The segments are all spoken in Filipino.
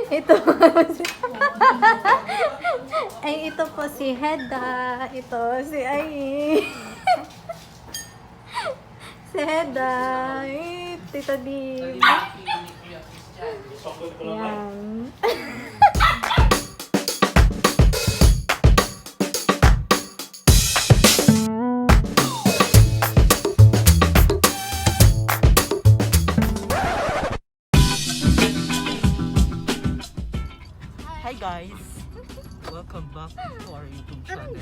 Ito. Ay, ito po si Heda. Ito si Ay. Si Heda. Ay, Tita Dim. Yan. Hi guys! Welcome back to our YouTube channel.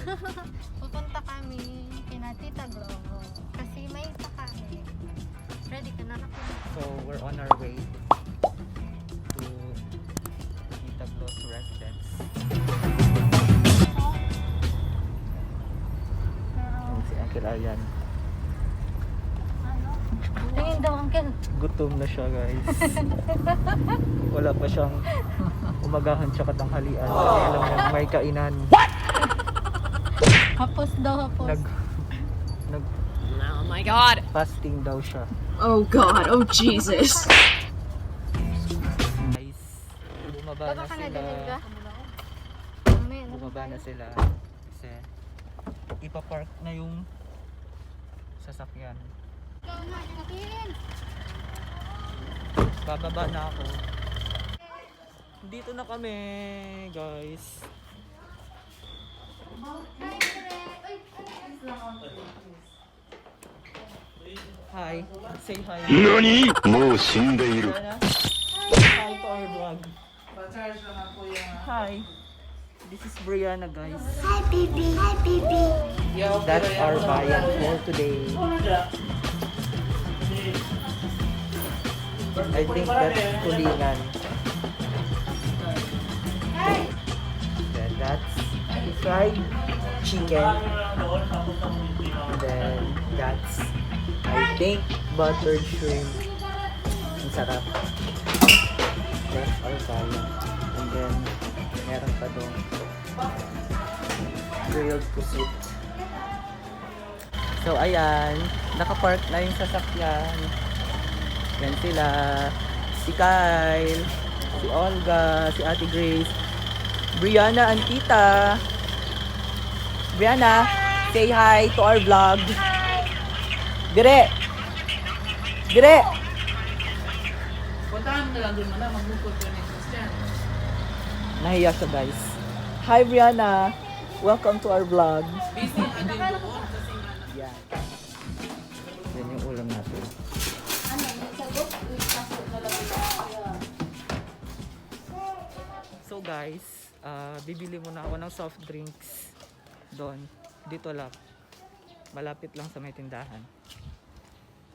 Pupunta kami kina Tita Globo. Kasi may isa kami. Ready ka na ako. So we're on our way to Tita Glo's residence. Yan si Uncle Ayan. Tingin daw, Uncle. Gutom na siya guys. Wala pa siyang umagahan tsaka tanghalian. Kasi alam mo may kainan. Hapos daw, hapos. Oh my god. Fasting daw siya. Oh god. Oh Jesus. Guys, bumaba na Baba ka na, sila. dinig ka? Bumaba na sila. Kasi ipapark na yung sasakyan. Bababa na ako. Dito na kami, guys. Hi. Say hi. NANI?もう死んでいる。 Hi to our vlog. Hi. This is Brianna, guys. Hi, baby. Hi, baby. That's our bayan for today. I think that's tulingan. Then that's fried chicken. And then that's, I think, buttered shrimp. Ang sarap. That's our bayan. And then meron pa doon grilled pusit. So ayan, nakapark na yung sasakyan. Yan sila, si Kyle, si Olga, si Ate Grace, Brianna and Tita. Brianna, say hi to our vlog. Dire! Dire! Puntahan mo lang doon na, maglukod ka ng Christian. Nahiya siya guys. Hi Brianna, welcome to our vlog. Busy ka din doon kasi nga Yan. Yan yung ulam natin. So guys, bibili muna ako ng soft drinks doon. Dito lang. Malapit lang sa may tindahan.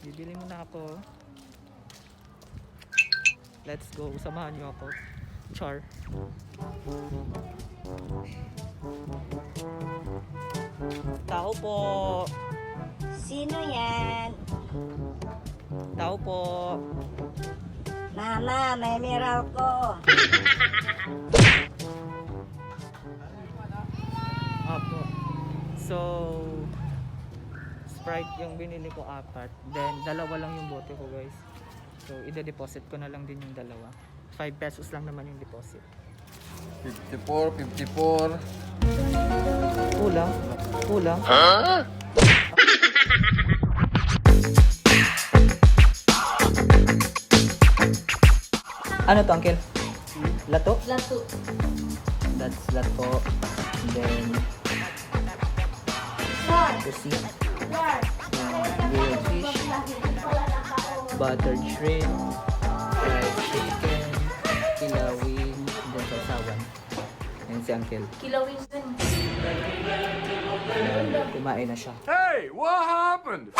Bibili muna ako. Let's go. Samahan niyo ako. Char. Tao po. Sino yan? Tao po. Mama, may Meralco. Apo. So, Sprite yung binili ko 4. Then, dalawa lang yung bote ko guys. So, ide-deposit ko na lang din yung dalawa. 5 pesos lang naman yung deposit. 54, 54. Kulang. Kulang. Ano to, Uncle? Lato? Lato. That's lato. And then, pusi. Grilled fish. Buttered shrimp. Fried chicken. Kilawin. And then, sausawan. Yan si Uncle. Kilawin din. Kumain na siya. Hey, what happened?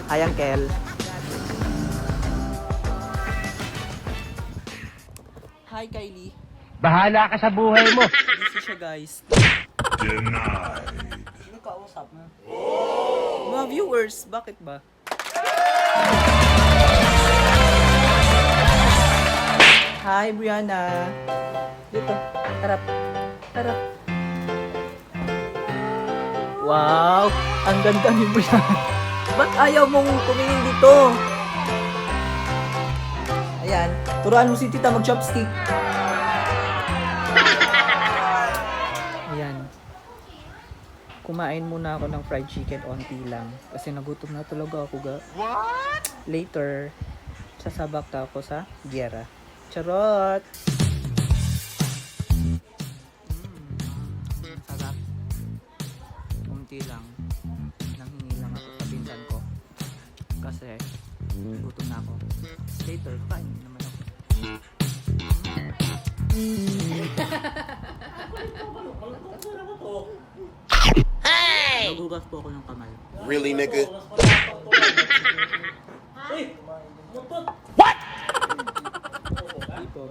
Hi, Uncle. Hi, Kylie. Bahala ka sa buhay mo. Busy siya, guys. Denied. Sino kausap mo? Mga viewers, bakit ba? Hi, Brianna. Dito, harap. Harap. Wow! Ang ganda ni Brian. Ba't ayaw mong tumingin dito? Ayan. Turuan mo si tita mag-chopstick. Ayan. Kumain muna ako ng fried chicken onti lang. Kasi nagutom na talaga ako ga. What? Later, sasabak na ako sa gyera. Charot! Sarap. Unti lang. Nanghingi lang ako sa pinsan ko. Kasi, gutom na ako. Later, kain naman ako. Hey! Naghugas po ako ng kamay. Really, nigga? Dito.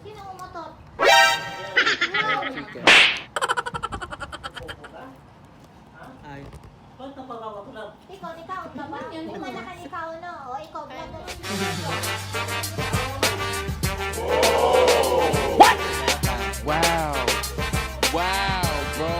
Sino umotot? Chicken. Ay. Ikaw, ikaw ka ba? Kung malakan ikaw, no? O, ikaw, vlogger. Wow. Wow, bro.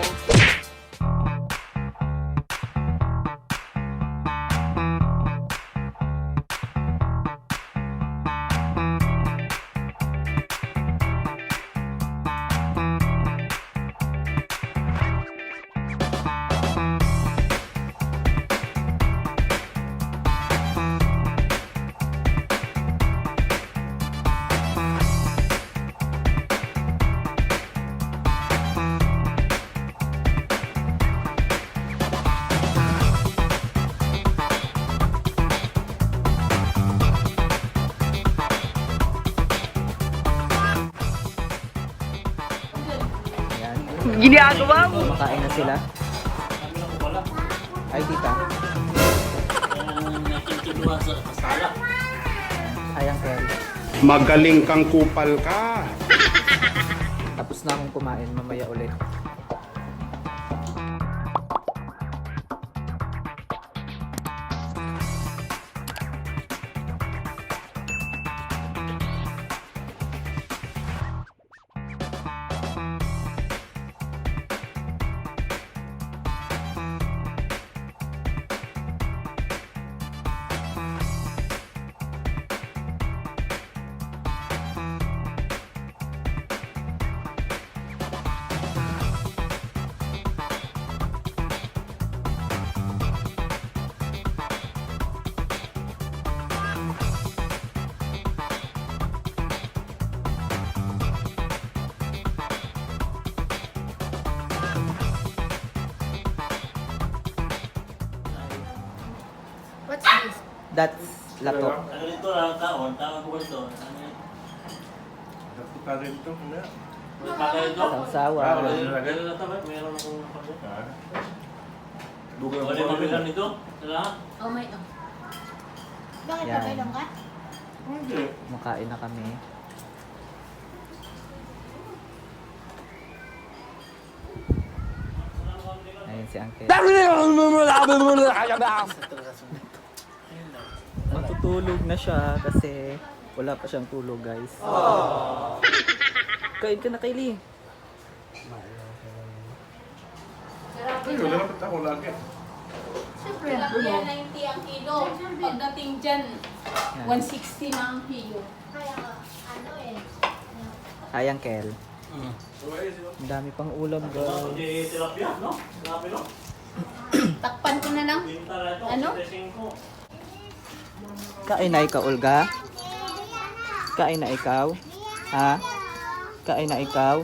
Ayan. Ginagawa mo! Makain na sila. Ay, tita. Ayang Kel. Magaling kang kupal ka. Tapos na akong kumain. Mamaya ulit. What's this? That's lato. Sausawa. Oh my God. Bakit Yan. pabilong ka? Makain na kami. Ayun si Uncle. Matutulog na siya kasi wala pa siyang tulog, guys. Kain ka na, Kylie. Siyempre. Kaya 90 ang kilo. Pagdating dyan, 160 na ang kilo. Kaya nga, ano eh. Hi, Uncle. Ang dami pang ulam, guys. Takpan ko na lang. Ano? Kain na ikaw, Olga? Kain na ikaw? Ha? Kain na ikaw?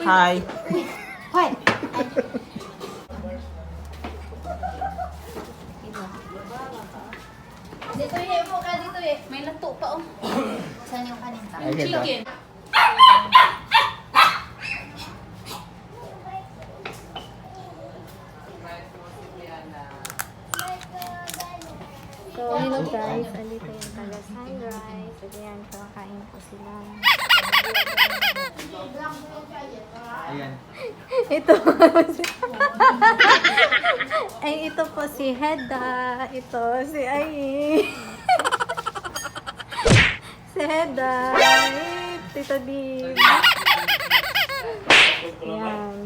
Hi. Hoy! Dito mo ka dito eh. May lato pa oh. Saan yung kaninta? Ay, ganda. Chicken. So, hello guys. Andito yung taga Sunrise. Ayan, kakain po sila. Ayan. Ito. Ay, ito po si Heda. Ito si Ai. Si Heda. Ay, Tita Dib. Ayan.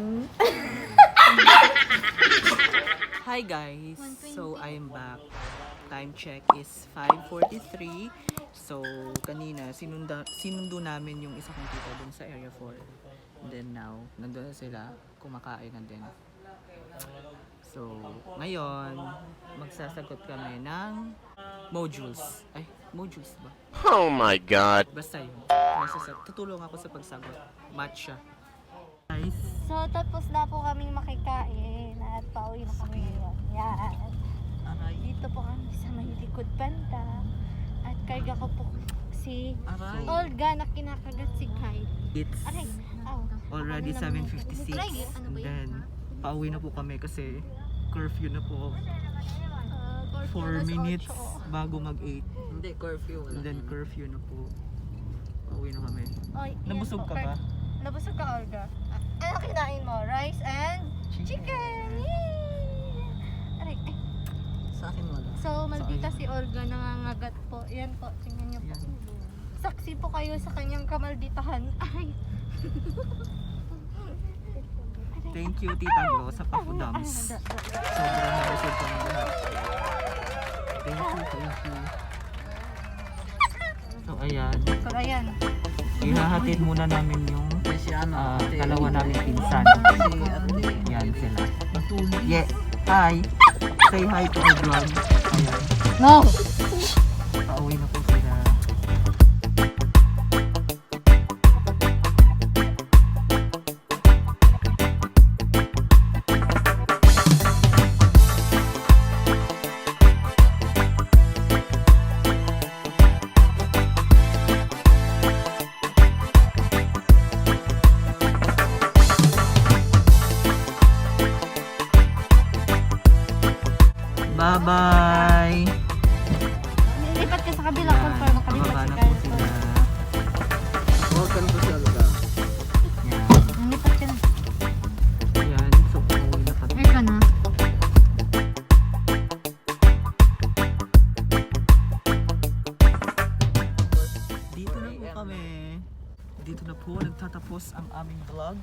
Hi guys. So I'm back. Time check is 5:43. So kanina sinundo namin yung isa kong tita dun sa area 4. And then now, nandun na sila, kumakain na din. So, ngayon, magsasagot kami ng modules. Ay, modules ba? Oh my God. Basta yun. Tutulong ako sa pagsagot. Matcha. Guys, So, tapos na po kaming makikain at pauwi na kami ngayon. Yan. Dito po kami sa may likod banda. At karga ko po si aray. Olga na kinakagat si Kai. It's Aray, aw. already Ano naman 7:56. Try, ano ba And yun? then, pauwi na po kami kasi curfew na po. 4 alas minutes 8. bago mag-8. Hindi, curfew. And then curfew na po. Pauwi na kami. Oy, yan Nabusog po. ka ba? Nabusog ka, Olga. Ano kinain mo? Rice and chicken! Yay! Aray, ay. Sa akin wala. So, maldita si Olga nangangagat po. Yan po, tingnan niyo po. Yan. Saksi po kayo sa kanyang kamalditahan. Ay! Thank you, Tita Glo, sa pakudams. Sobrang nabusog kami lahat. Thank you. So, ayan. So, ayan. Ihahatid muna namin yung Si ano, dalawa namin pinsan. Si ate. Yan sila. Yeah. Hi. Say hi to our vlog. Ayan. No! Pauwi na po sila. Bye-bye! Lipat ka sa kabila kung paano makalipat Pababa si na po Kyle. sila. Huwag ka na po siya lugar. Yan. Lipat ka na. Yan. So, pauwi na kami. Ay ka na. Dito na po kami. Dito na po nagtatapos ang aming vlog.